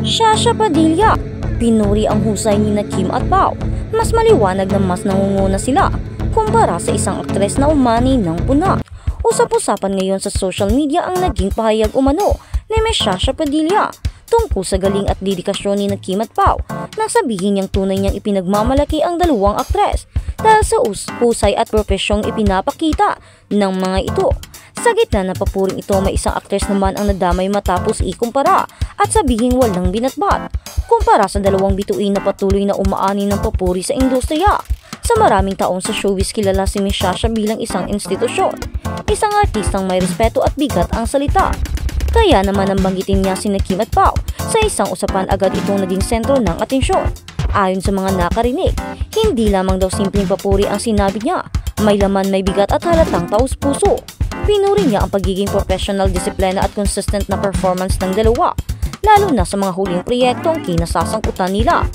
Shasha Padilla, pinuri ang husay ni Kim at Pao. Mas maliwanag na mas nangunguna sila kumpara sa isang aktres na umani ng puna. Usap-usapan ngayon sa social media ang naging pahayag umano ni Ms. Shasha Padilla tungkol sa galing at dedikasyon ni Kim at Pao nang sabihin niyang tunay niyang ipinagmamalaki ang dalawang aktres dahil sa husay at profesyong ipinapakita ng mga ito. Sa gitna na papuring ito, may isang aktres naman ang nadamay matapos ikumpara at sabihing walang binatbat kumpara sa dalawang bituin na patuloy na umaani ng papuri sa industriya. Sa maraming taong sa showbiz, kilala si Ms. Shasha bilang isang institusyon, isang artistang may respeto at bigat ang salita. Kaya naman ang banggitin niya si Kim at Pao sa isang usapan, agad itong naging sentro ng atensyon. Ayon sa mga nakarinig, hindi lamang daw simpleng papuri ang sinabi niya, may laman, may bigat at halatang taus-puso. Pinuri niya ang pagiging professional, disiplina at consistent na performance ng dalawa, lalo na sa mga huling proyektong kinasasangkutan nila.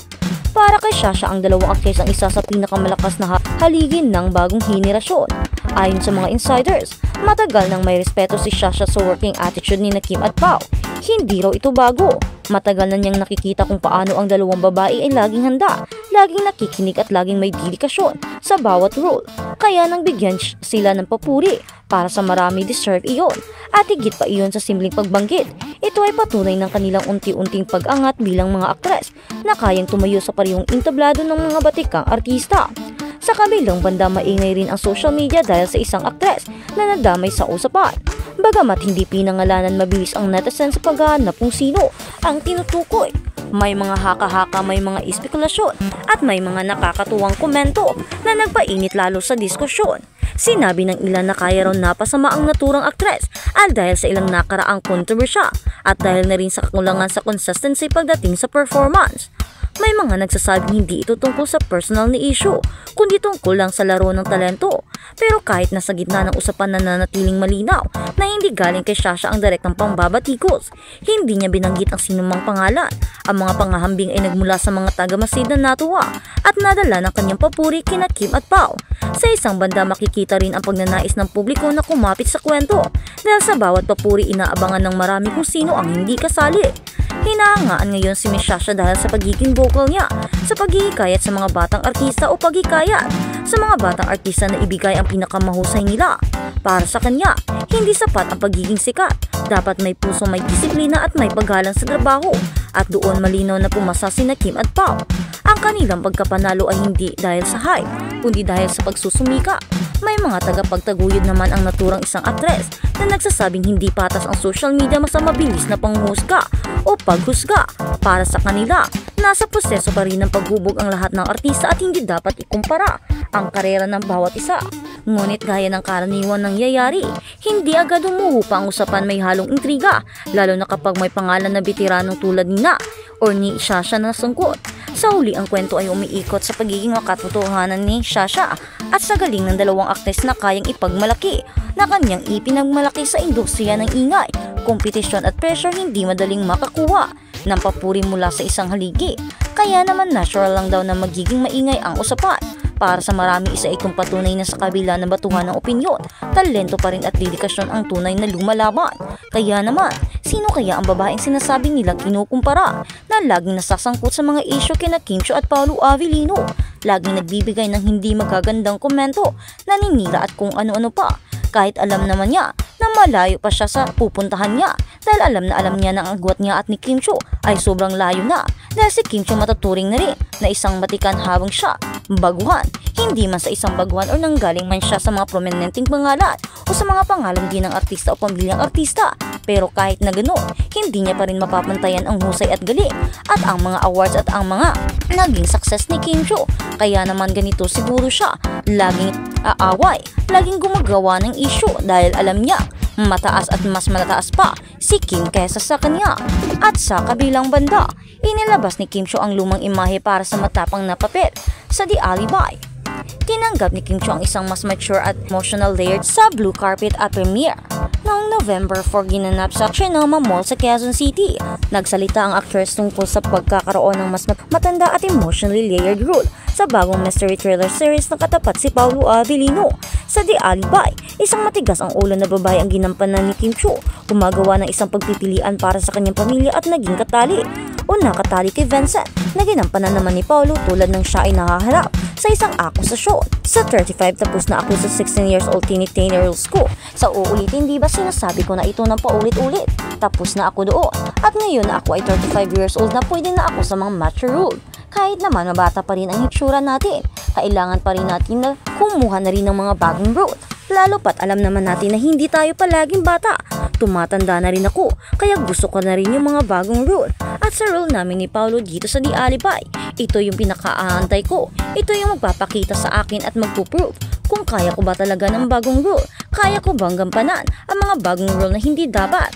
Para kay Shasha, ang dalawang aktres ang isa sa pinakamalakas na haligi ng bagong henerasyon. Ayon sa mga insiders, matagal nang may respeto si Shasha sa working attitude ni Kim at Pao. Hindi raw ito bago. Matagal na niyang nakikita kung paano ang dalawang babae ay laging handa, laging nakikinig at laging may dedikasyon sa bawat role. Kaya nang bigyan sila ng papuri, para sa marami deserve iyon. At higit pa iyon sa simpleng pagbanggit, ito ay patunay ng kanilang unti-unting pag-angat bilang mga aktres na kayang tumayo sa parehong entablado ng mga batikang artista. Sa kabilang banda, maingay rin ang social media dahil sa isang aktres na nadamay sa usapan. Bagamat hindi pinangalanan, mabilis ang netizen sa paghahanap kung sino ang tinutukoy. May mga haka-haka, may mga espekulasyon at may mga nakakatuwang komento na nagpainit lalo sa diskusyon. Sinabi ng ilan na kaya raw napasama ang naturang aktres at dahil sa ilang nakaraang kontrobersya at dahil na rin sa kakulangan sa consistency pagdating sa performance. May mga nagsasabing hindi ito tungkol sa personal na issue, kundi tungkol lang sa laro ng talento. Pero kahit nasa gitna ng usapan na nanatiling malinaw na hindi galing kay Shasha ang direktang pambabatikos, hindi niya binanggit ang sinumang pangalan. Ang mga pangahambing ay nagmula sa mga taga-Masid na natuwa at nadala ng kanyang papuri kina Kim at Pao. Sa isang banda, makikita rin ang pagnanais ng publiko na kumapit sa kwento dahil sa bawat papuri inaabangan ng marami kung sino ang hindi kasali. Hinahangaan ngayon si Ms. Shasha dahil sa pagiging vocal niya sa paghihikayat sa mga batang artista o paghikayat sa mga batang artista na ibigay ang pinakamahusay nila. Para sa kanya, hindi sapat ang pagiging sikat. Dapat may puso, may disiplina at may paggalang sa trabaho. At doon malinaw na pumasa si Kim at Pao. Ang kanilang pagkapanalo ay hindi dahil sa hype, kundi dahil sa pagsusumika. May mga tagapagtaguyod naman ang naturang isang aktres na nagsasabing hindi patas ang social media sa mabilis na panghusga o paghusga. Para sa kanila, nasa proseso pa rin ng paghubog ang lahat ng artista at hindi dapat ikumpara ang karera ng bawat isa. Ngunit gaya ng karaniwang nangyayari, hindi agad umuhupa ang usapan, may halong intriga, lalo na kapag may pangalan na bitiranong tulad ni ni Shasha na sangkot. Sa huli, ang kwento ay umiikot sa pagiging makatotohanan ni Shasha at sa galing ng dalawang aktres na kayang ipagmalaki na kanyang ipinagmalaki sa industriya ng ingay, kompetisyon at pressure. Hindi madaling makakuha ng papuri mula sa isang haligi. Kaya naman natural lang daw na magiging maingay ang usapan. Para sa marami, isa itong patunay na sa kabila ng batuhan ng opinyon, talento pa rin at dedikasyon ang tunay na lumalaban. Kaya naman, sino kaya ang babaeng sinasabi nila kinukumpara na laging nasasangkot sa mga isyo kina Kim Chiu at Paolo Avellino? Laging nagbibigay ng hindi magagandang komento, naninira at kung ano-ano pa. Kahit alam naman niya na malayo pa siya sa pupuntahan niya dahil alam niya na ang agwat niya at ni Kim Chiu ay sobrang layo na dahil si Kim Chiu matuturing na rin na isang matikan habang siya baguhan. Hindi man sa isang baguhan o nanggaling man siya sa mga prominenteng pangalan o sa mga pangalan din ng artista o pamilyang artista. Pero kahit na gano'n, hindi niya pa rin mapapantayan ang husay at galing at ang mga awards at ang mga naging success ni Kim Chiu. Kaya naman ganito siguro siya, laging aaway, laging gumagawa ng issue dahil alam niya mataas at mas matataas pa si Kim kaysa sa kanya. At sa kabilang banda, inilabas ni Kim Chiu ang lumang imahe para sa matapang na papel sa The Alibi. Tinanggap ni Kim Chiu ang isang mas mature at emotional layered sa blue carpet at premiere noong November 4 ginanap sa Trinoma Mall sa Quezon City. Nagsalita ang actress tungkol sa pagkakaroon ng mas matanda at emotionally layered role sa bagong mystery thriller series na katapat si Paolo Avellino. Sa The Alibi, isang matigas ang ulo na babae ang ginampanan ni Kim Chiu, gumagawa ng isang pagpipilian para sa kanyang pamilya at naging katali. o nakatali kay Vincent na ginampanan naman ni Paulo tulad ng siya ay nakaharap sa isang akusasyon. Sa 35 tapos na ako sa 16 years old teenage rules ko. Sa uulitin, di ba sinasabi ko na ito ng paulit-ulit? Tapos na ako doon. At ngayon na ako ay 35 years old na pwede na ako sa mga mature rule. Kahit naman mabata pa rin ang hitsura natin, kailangan pa rin natin na kumuha na rin ng mga bagong rule. Lalo pat alam naman natin na hindi tayo palaging bata. Tumatanda na rin ako, kaya gusto ko na rin yung mga bagong rule. At sa rule namin ni Paulo dito sa The Alibay, ito yung pinakaaantay ko. Ito yung magpapakita sa akin at magpuprove kung kaya ko ba talaga ng bagong rule. Kaya ko bang gampanan ang mga bagong rule na hindi dapat.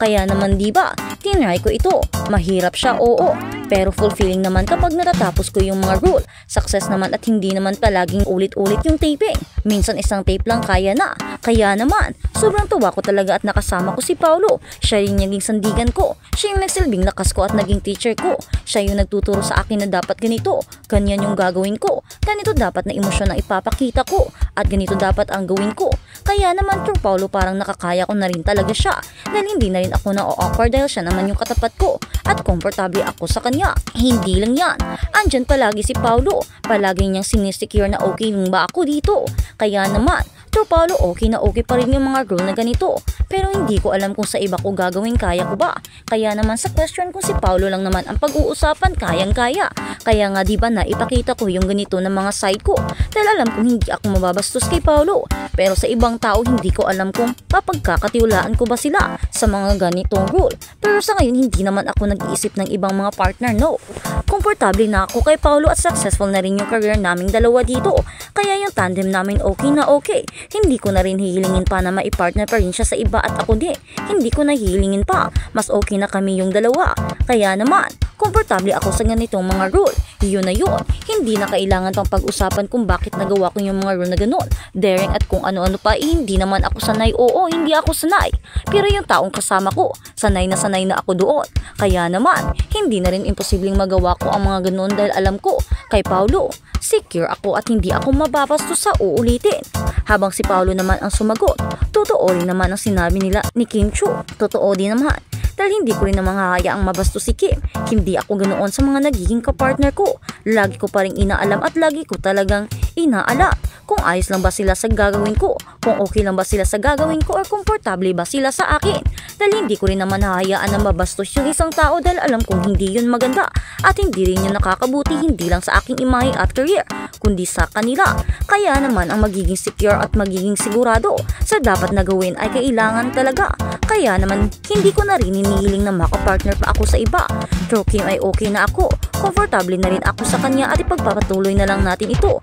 Kaya naman diba, tinry ko ito. Mahirap siya, oo. Pero fulfilling naman kapag natatapos ko yung mga rule. Success naman at hindi naman palaging ulit-ulit yung taping. Minsan isang tape lang kaya na. Kaya naman, sobrang tuwa ko talaga at nakasama ko si Paulo. Siya yung naging sandigan ko. Siya yung nagsilbing lakas ko at naging teacher ko. Siya yung nagtuturo sa akin na dapat ganito. Ganyan yung gagawin ko. Ganito dapat na emosyon ang ipapakita ko. At ganito dapat ang gawin ko. Kaya naman through Paulo parang nakakaya ko na rin talaga siya. Dahil hindi na rin ako na-awkward dahil siya naman yung katapat ko. At komportable ako sa kanya. Hindi lang yan. Andyan palagi si Paulo. Palagi niyang sinisecure na okay lang ba ako dito. Kaya naman, through Paulo okay na okay pa rin yung mga rule na ganito. Pero hindi ko alam kung sa iba ko gagawin kaya ko ba. Kaya naman sa question kung si Paulo lang naman ang pag-uusapan kayang-kaya. Kaya nga diba na ipakita ko yung ganito ng mga side ko. Dahil alam kong hindi ako mababastos kay Paulo. Pero sa ibang tao hindi ko alam kung mapagkakatiwalaan ko ba sila sa mga ganitong rule. Pero sa ngayon hindi naman ako nag-iisip ng ibang mga partner, no. Komportable na ako kay Paulo at successful na rin yung career naming dalawa dito. Kaya yung tandem namin okay na okay. Hindi ko na rin hihilingin pa na maipartner pa rin siya sa iba at ako di. Hindi ko na hihilingin pa. Mas okay na kami yung dalawa. Kaya naman, komportable ako sa ganitong mga rule. Yun na yun. Hindi na kailangan pang pag-usapan kung bakit nagawa ko yung mga rule na ganun. Daring at kung ano-ano pa, hindi naman ako sanay. Oo, hindi ako sanay. Pero yung taong kasama ko, sanay na ako doon. Kaya naman, hindi na rin imposibleng magawa ko ang mga ganun dahil alam ko, kay Paulo, secure ako at hindi ako mababastos sa uulitin. Habang si Paulo naman ang sumagot, totoo rin naman ang sinabi nila ni Kim Chiu. Totoo din naman. Dahil hindi ko rin naman hahayaang mabastos si Kim. Hindi ako ganoon sa mga nagiging kapartner ko. Lagi ko pa rin inaalam at lagi ko talagang inaalam kung ayos lang ba sila sa gagawin ko, kung okay lang ba sila sa gagawin ko or komportable ba sila sa akin. Dahil hindi ko rin naman hahayaan na mabastos yung isang tao dahil alam kong hindi yun maganda at hindi rin yun nakakabuti hindi lang sa aking imahe at career, kundi sa kanila. Kaya naman ang magiging secure at magiging sigurado sa dapat na gawin ay kailangan talaga. Kaya naman hindi ko na rin hinihiling na makapartner pa ako sa iba. Through Kim ay okay na ako, komportable na rin ako sa kanya at ipagpapatuloy na lang natin ito.